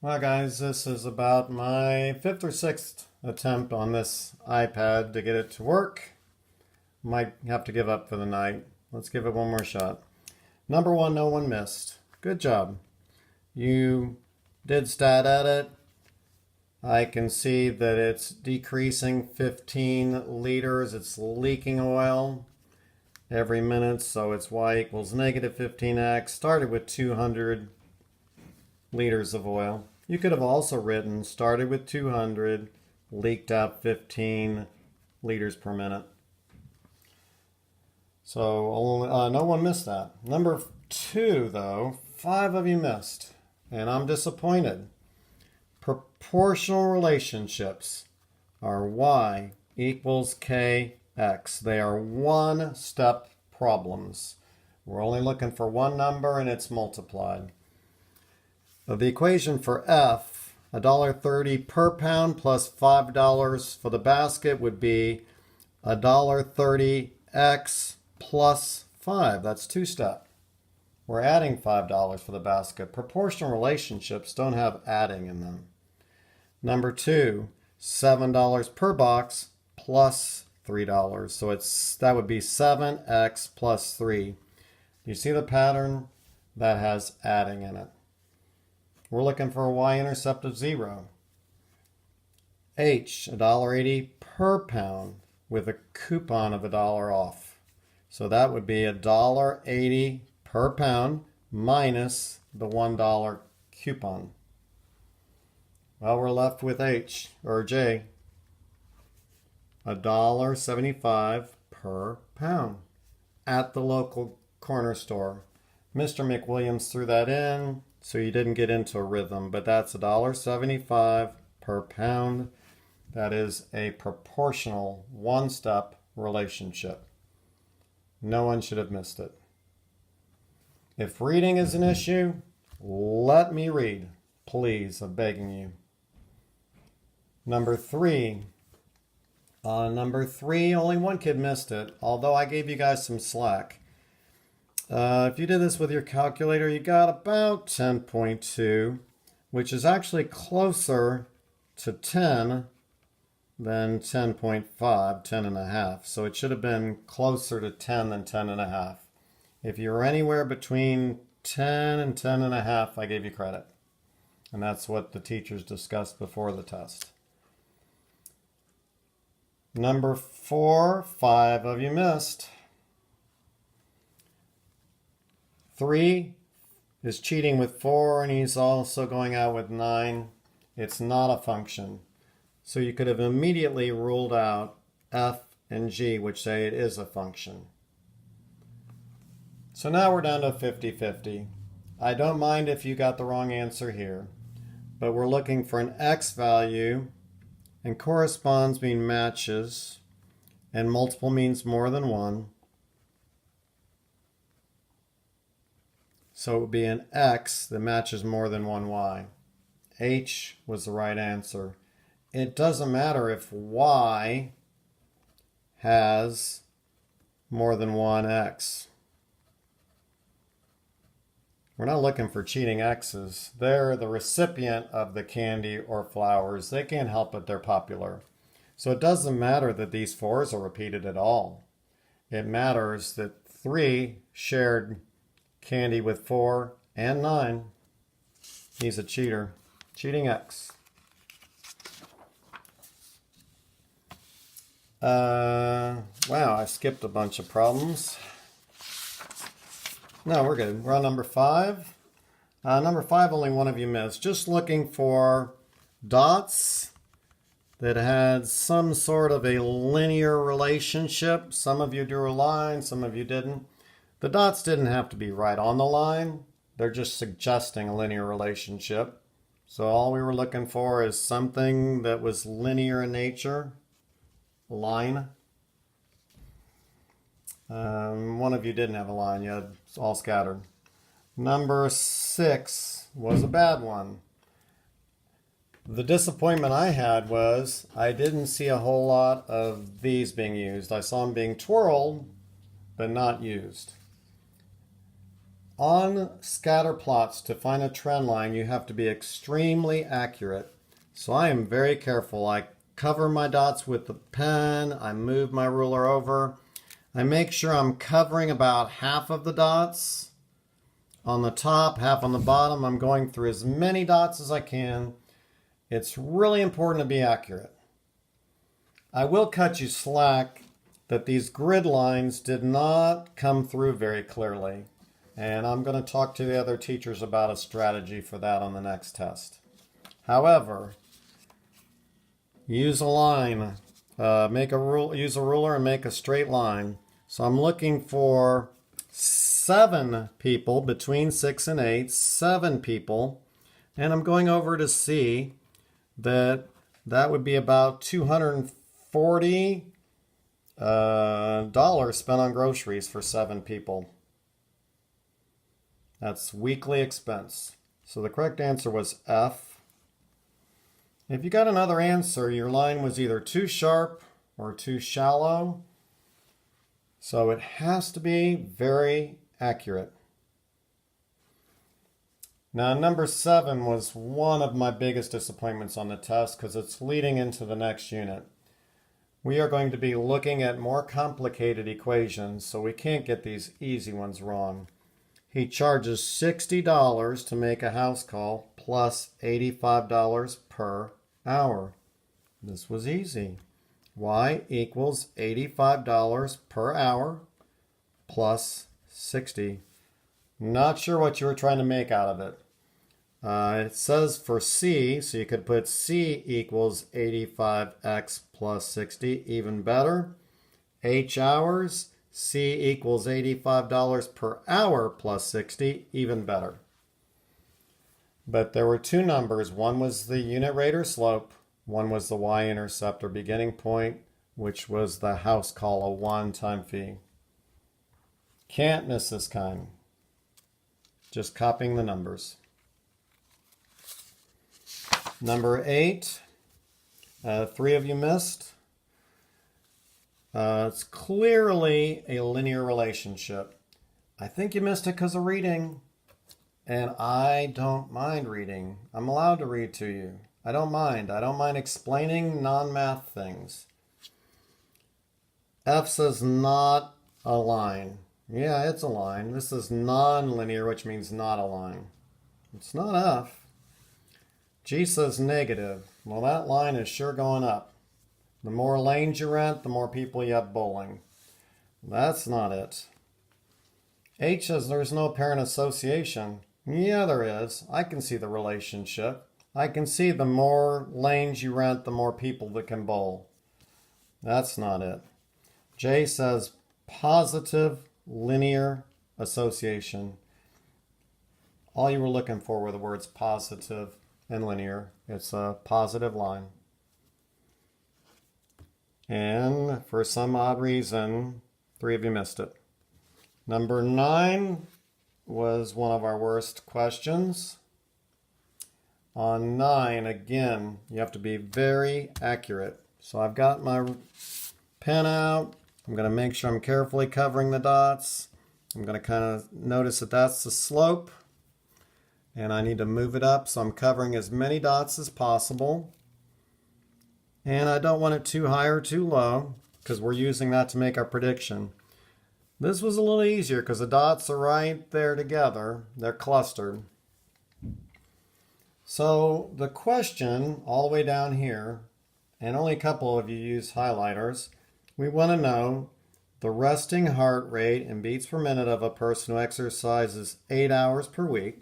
Well, guys, this is about my fifth or sixth attempt on this iPad to get it to work. Might have to give up for the night. Let's give it one more shot. Number one, no one missed. Good job. You did stat edit. I can see that it's decreasing 15 liters. It's leaking oil every minute, so it's y equals negative 15x. Started with 200 liters of oil. You could have also written started with 200, leaked out 15 liters per minute. So no one missed that. Number two, though, 5 of you missed, and I'm disappointed. Proportional relationships are y equals kx. They are one-step problems. We're only looking for one number and it's multiplied. The equation for F, $1.30 per pound plus $5 for the basket would be $1.30x plus 5. That's two-step. We're adding $5 for the basket. Proportional relationships don't have adding in them. Number two, $7 per box plus $3. So that would be 7x plus 3. Do you see the pattern? That has adding in it. We're looking for a y-intercept of 0. H, $1.80 per pound with a coupon of $1 off. So that would be $1.80 per pound minus the $1 coupon. Well, we're left with H, or J, $1.75 per pound at the local corner store. Mr. McWilliams threw that in, so you didn't get into a rhythm, but that's $1.75 per pound. That is a proportional one-step relationship. No one should have missed it. If reading is an issue, let me read. Please, I'm begging you. Number three, only one kid missed it, although I gave you guys some slack. If you did this with your calculator, you got about 10.2, which is actually closer to 10 than 10.5, 10 and a half. So it should have been closer to 10 than 10 and a half. If you're anywhere between 10 and 10 and a half, I gave you credit. And that's what the teachers discussed before the test. Number 4, 5 of you missed. 3 is cheating with 4, and he's also going out with 9. It's not a function. So you could have immediately ruled out F and G, which say it is a function. So now we're down to 50-50. I don't mind if you got the wrong answer here, but we're looking for an X value, and corresponds mean matches, and multiple means more than one. So it would be an X that matches more than one Y. H was the right answer. It doesn't matter if Y has more than one X. We're not looking for cheating X's. They're the recipient of the candy or flowers. They can't help it, they're popular. So it doesn't matter that these 4s are repeated at all. It matters that 3 shared candy with 4 and 9. He's a cheater. Cheating X. Wow, I skipped a bunch of problems. No, we're good. We're on number 5. Number 5, only one of you missed. Just looking for dots that had some sort of a linear relationship. Some of you drew a line, some of you didn't. The dots didn't have to be right on the line. They're just suggesting a linear relationship. So all we were looking for is something that was linear in nature. A line. One of you didn't have a line. You had all scattered. Number 6 was a bad one. The disappointment I had was I didn't see a whole lot of these being used. I saw them being twirled, but not used. On scatter plots, to find a trend line, you have to be extremely accurate. So I am very careful. I cover my dots with the pen. I move my ruler over. I make sure I'm covering about half of the dots on the top, half on the bottom. I'm going through as many dots as I can. It's really important to be accurate. I will cut you slack that these grid lines did not come through very clearly. And I'm going to talk to the other teachers about a strategy for that on the next test. However, use a line, use a ruler and make a straight line. So I'm looking for 7 people between 6 and 8, 7 people, and I'm going over to see that would be about $240 dollars spent on groceries for 7 people. That's weekly expense. So the correct answer was F. If you got another answer, your line was either too sharp or too shallow. So it has to be very accurate. Now, number 7 was one of my biggest disappointments on the test because it's leading into the next unit. We are going to be looking at more complicated equations, so we can't get these easy ones wrong. He charges $60 to make a house call plus $85 per hour. This was easy. Y equals $85 per hour plus 60. Not sure what you were trying to make out of it. It says for C, so you could put C equals 85x plus 60, even better. H hours, C equals $85 per hour plus 60, even better. But there were 2 numbers. One was the unit rate or slope. One was the y-intercept or beginning point, which was the house call, a one-time fee. Can't miss this kind. Just copying the numbers. Number 8, 3 of you missed. It's clearly a linear relationship. I think you missed it because of reading. And I don't mind reading. I'm allowed to read to you. I don't mind. I don't mind explaining non-math things. F says not a line. Yeah, it's a line. This is non-linear, which means not a line. It's not F. G says negative. Well, that line is sure going up. The more lanes you rent, the more people you have bowling. That's not it. H says there's no apparent association. Yeah, there is. I can see the relationship. I can see the more lanes you rent, the more people that can bowl. That's not it. J says positive linear association. All you were looking for were the words positive and linear. It's a positive line. And for some odd reason, 3 of you missed it. Number 9 was one of our worst questions. On 9, again, you have to be very accurate. So I've got my pen out. I'm going to make sure I'm carefully covering the dots. I'm going to kind of notice that that's the slope. And I need to move it up, so I'm covering as many dots as possible. And I don't want it too high or too low, because we're using that to make our prediction. This was a little easier because the dots are right there together. They're clustered. So the question all the way down here, and only a couple of you use highlighters, we want to know the resting heart rate in beats per minute of a person who exercises 8 hours per week.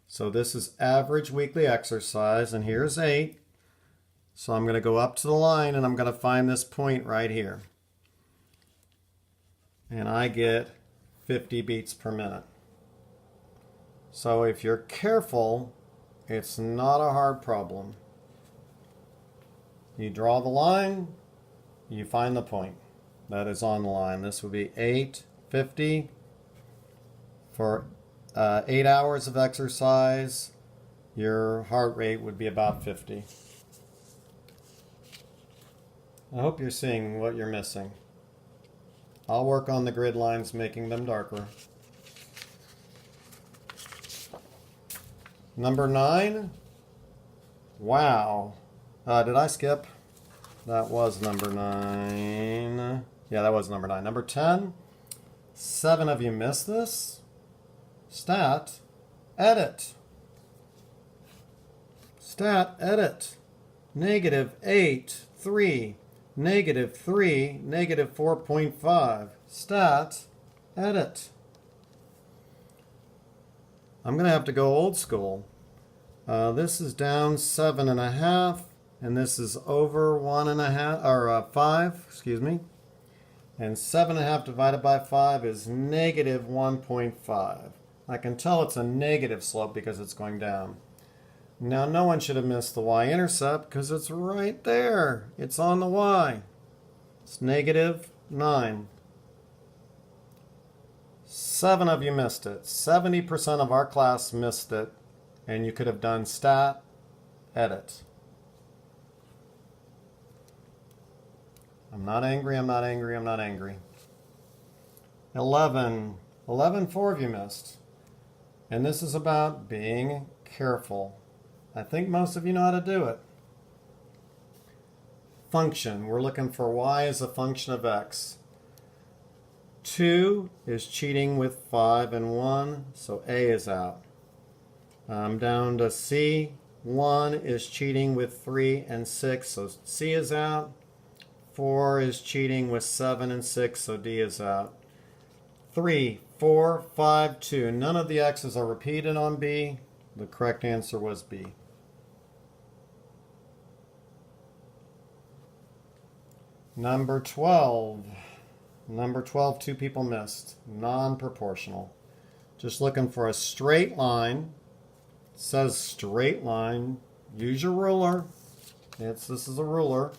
So this is average weekly exercise, and here's 8. So I'm going to go up to the line, and I'm going to find this point right here. And I get 50 beats per minute. So if you're careful, it's not a hard problem. You draw the line, you find the point that is on the line. This would be 850 for 8 hours of exercise. Your heart rate would be about 50. I hope you're seeing what you're missing. I'll work on the grid lines, making them darker. Number 9. Wow. Did I skip? That was number 9. Yeah, that was number 9. Number 10. 7 of you missed this. Stat, edit. Stat, edit. -8, 3, -3, -4.5. Stat, edit. I'm going to have to go old school. This is down 7.5, and this is over 1.5, or 5, excuse me. And 7.5 divided by 5 is -1.5. I can tell it's a negative slope because it's going down. Now, no one should have missed the y-intercept because it's right there. It's on the y. It's -9. 7 of you missed it. 70% of our class missed it. And you could have done stat, edit. I'm not angry, I'm not angry, I'm not angry. 11. 4 of you missed. And this is about being careful. I think most of you know how to do it. Function. We're looking for y as a function of x. 2 is cheating with 5 and 1, so A is out. I'm down to C. 1 is cheating with 3 and 6, so C is out. 4 is cheating with 7 and 6, so D is out. 3, 4, 5, 2. None of the x's are repeated on B. The correct answer was B. Number 12. Number 12, 2 people missed. Non-proportional. Just looking for a straight line. It says straight line. Use your ruler. This is a ruler.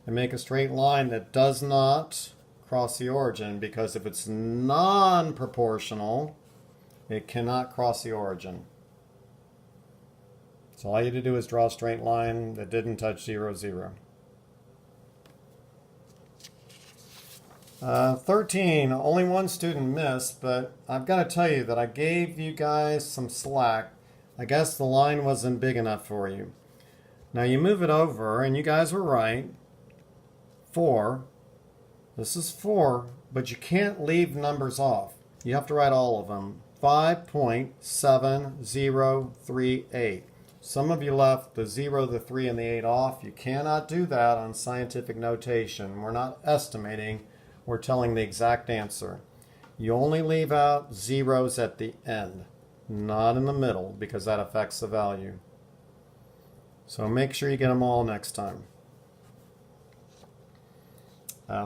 And make a straight line that does not cross the origin, because if it's non-proportional, it cannot cross the origin. So all you had to do is draw a straight line that didn't touch 0, 0. 13, only one student missed, but I've got to tell you that I gave you guys some slack. I guess the line wasn't big enough for you. Now you move it over, and you guys were right. 4. This is 4, but you can't leave numbers off. You have to write all of them. 5.7038. Some of you left the 0, the 3, and the 8 off. You cannot do that on scientific notation. We're not estimating. We're telling the exact answer. You only leave out zeros at the end, not in the middle, because that affects the value. So make sure you get them all next time.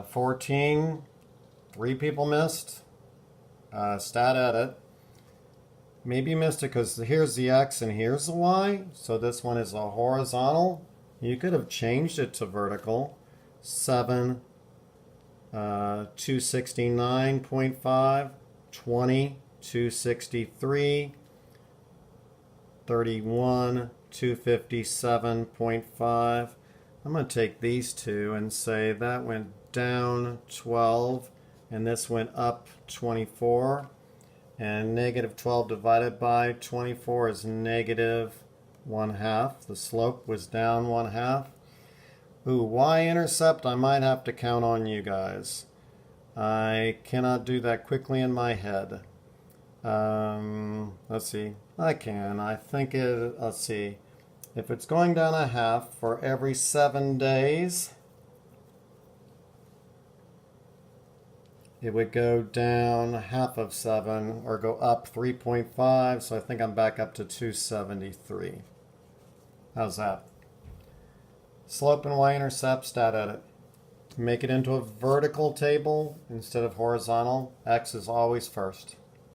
14, 3 people missed. Stat edit. Maybe you missed it because here's the x and here's the y. So this one is a horizontal. You could have changed it to vertical. 7, 269.5, 20, 263, 31, 257.5. I'm going to take these two and say that went down 12 and this went up 24. And -12 divided by 24 is -1/2. The slope was down 1/2. Ooh, y-intercept, I might have to count on you guys. I cannot do that quickly in my head. Let's see. I can. I think let's see. If it's going down 1/2 for every 7 days, it would go down 1/2 of 7 or go up 3.5. So I think I'm back up to 273. How's that? Slope and y-intercept, stat edit. Make it into a vertical table instead of horizontal. X is always first.